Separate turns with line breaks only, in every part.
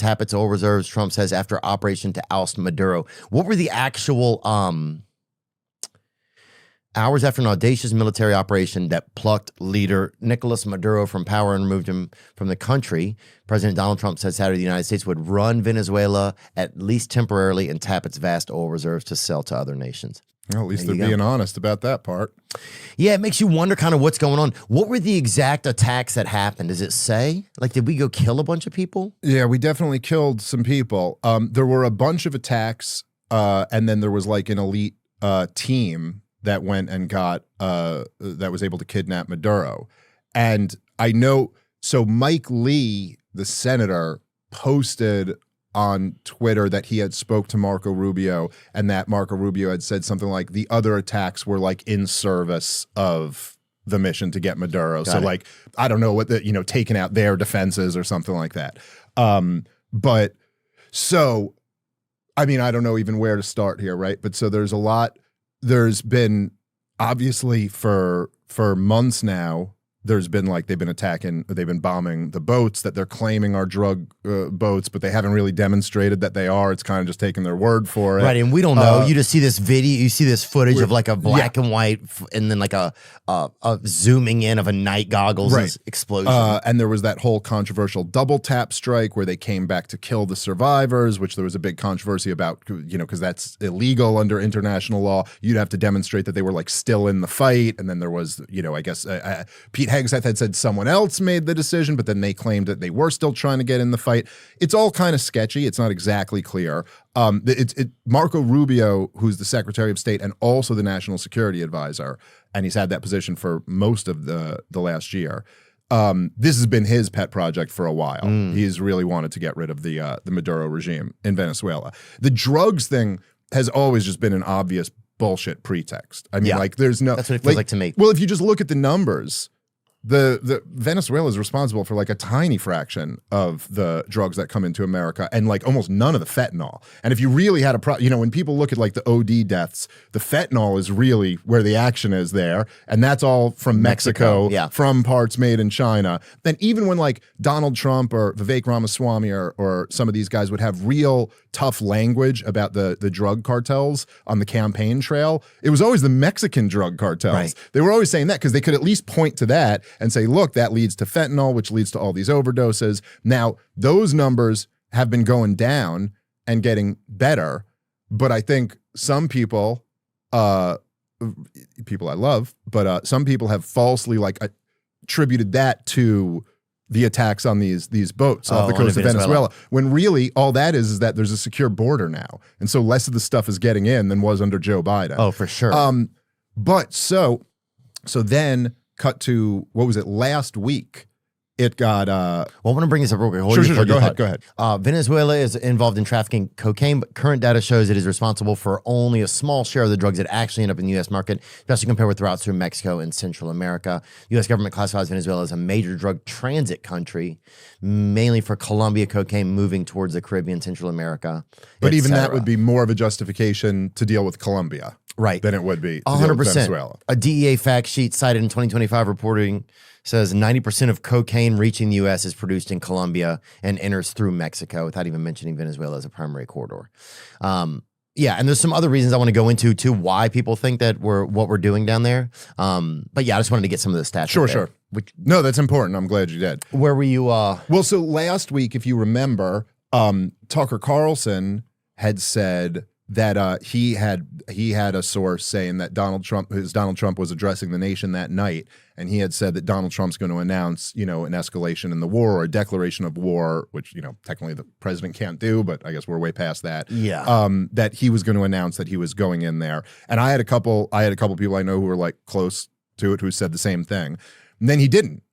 tap its oil reserves, Trump says, after operation to oust Maduro. What were the actual hours after an audacious military operation that plucked leader Nicolas Maduro from power and removed him from the country? President Donald Trump said Saturday the United States would run Venezuela at least temporarily and tap its vast oil reserves to sell to other nations.
Well, at least they're being honest about that part.
Yeah, it makes you wonder kind of what's going on. What were the exact attacks that happened? Does it say? Like, did we go kill a bunch of people?
Yeah, we definitely killed some people. There were a bunch of attacks, and then there was like an elite team that went and got, that was able to kidnap Maduro. And I know, so Mike Lee, the senator, posted on Twitter that he had spoke to Marco Rubio and that Marco Rubio had said something like the other attacks were like in service of the mission to get Maduro. So like, I don't know what the, you know, taking out their defenses or something like that. But so, I mean, I don't know even where to start here, right? But so there's a lot, there's been obviously for months now, there's been like they've been bombing the boats that they're claiming are drug boats, but they haven't really demonstrated that they are. It's kind of just taking their word for it.
Right, and we don't know. You just see this video, you see this footage of like a black and white, and then like a zooming in of a night goggles explosion.
And there was that whole controversial double tap strike where they came back to kill the survivors, which there was a big controversy about, you know, because that's illegal under international law. You'd have to demonstrate that they were like still in the fight. And then there was, you know, I guess Pete Hegseth had said someone else made the decision, but then they claimed that they were still trying to get in the fight. It's all kind of sketchy. It's not exactly clear. Marco Rubio, who's the Secretary of State and also the National Security Advisor, and he's had that position for most of the last year. This has been his pet project for a while. He's really wanted to get rid of the Maduro regime in Venezuela. The drugs thing has always just been an obvious bullshit pretext. I mean, like there's no—
That's what it feels like to me.
Well, if you just look at the numbers, the Venezuela is responsible for like a tiny fraction of the drugs that come into America and like almost none of the fentanyl. And if you really had you know, when people look at like the OD deaths, the fentanyl is really where the action is there. And that's all from Mexico, from parts made in China. Then even when like Donald Trump or Vivek Ramaswamy or some of these guys would have real tough language about the drug cartels on the campaign trail, it was always the Mexican drug cartels.
Right.
They were always saying that because they could at least point to that and say, look, that leads to fentanyl, which leads to all these overdoses. Now, those numbers have been going down and getting better, but I think some people, people I love, but some people have falsely like attributed that to the attacks on these boats off the coast of Venezuela, when really all that is that there's a secure border now. And so less of the stuff is getting in than was under Joe Biden.
Oh, for sure.
But so then cut to, what was it, last week, it got—
well, I want to bring this up real quick.
Sure. Go ahead.
Venezuela is involved in trafficking cocaine, but current data shows it is responsible for only a small share of the drugs that actually end up in the U.S. market, especially compared with routes through Mexico and Central America. The U.S. government classifies Venezuela as a major drug transit country, mainly for Colombia cocaine moving towards the Caribbean, Central America.
But even that would be more of a justification to deal with Colombia,
right,
than it would be to
100%.
deal with Venezuela.
A DEA fact sheet cited in 2025 reporting says 90% of cocaine reaching the U.S. is produced in Colombia and enters through Mexico, without even mentioning Venezuela as a primary corridor. Yeah, and there's some other reasons I want to go into too why people think that what we're doing down there. But yeah, I just wanted to get some of the stats.
Sure. No, that's important. I'm glad you did.
Where were you?
Well, so last week, if you remember, Tucker Carlson had said that he had a source saying that Donald Trump was addressing the nation that night, and he had said that Donald Trump's going to announce, you know, an escalation in the war or a declaration of war, which, you know, technically the president can't do, but I guess we're way past that.
Yeah.
That he was going to announce that he was going in there, and I had a couple people I know who were like close to it who said the same thing, and then he didn't,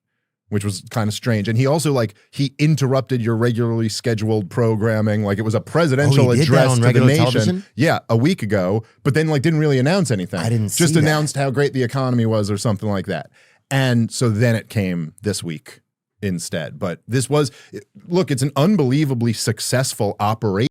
which was kind of strange. And he also he interrupted your regularly scheduled programming. Like it was a presidential address to the nation. Television? Yeah, a week ago, but then didn't really announce anything.
I didn't see
Just announced how great the economy was or something like that. And so then it came this week instead. But this was, look, it's an unbelievably successful operation.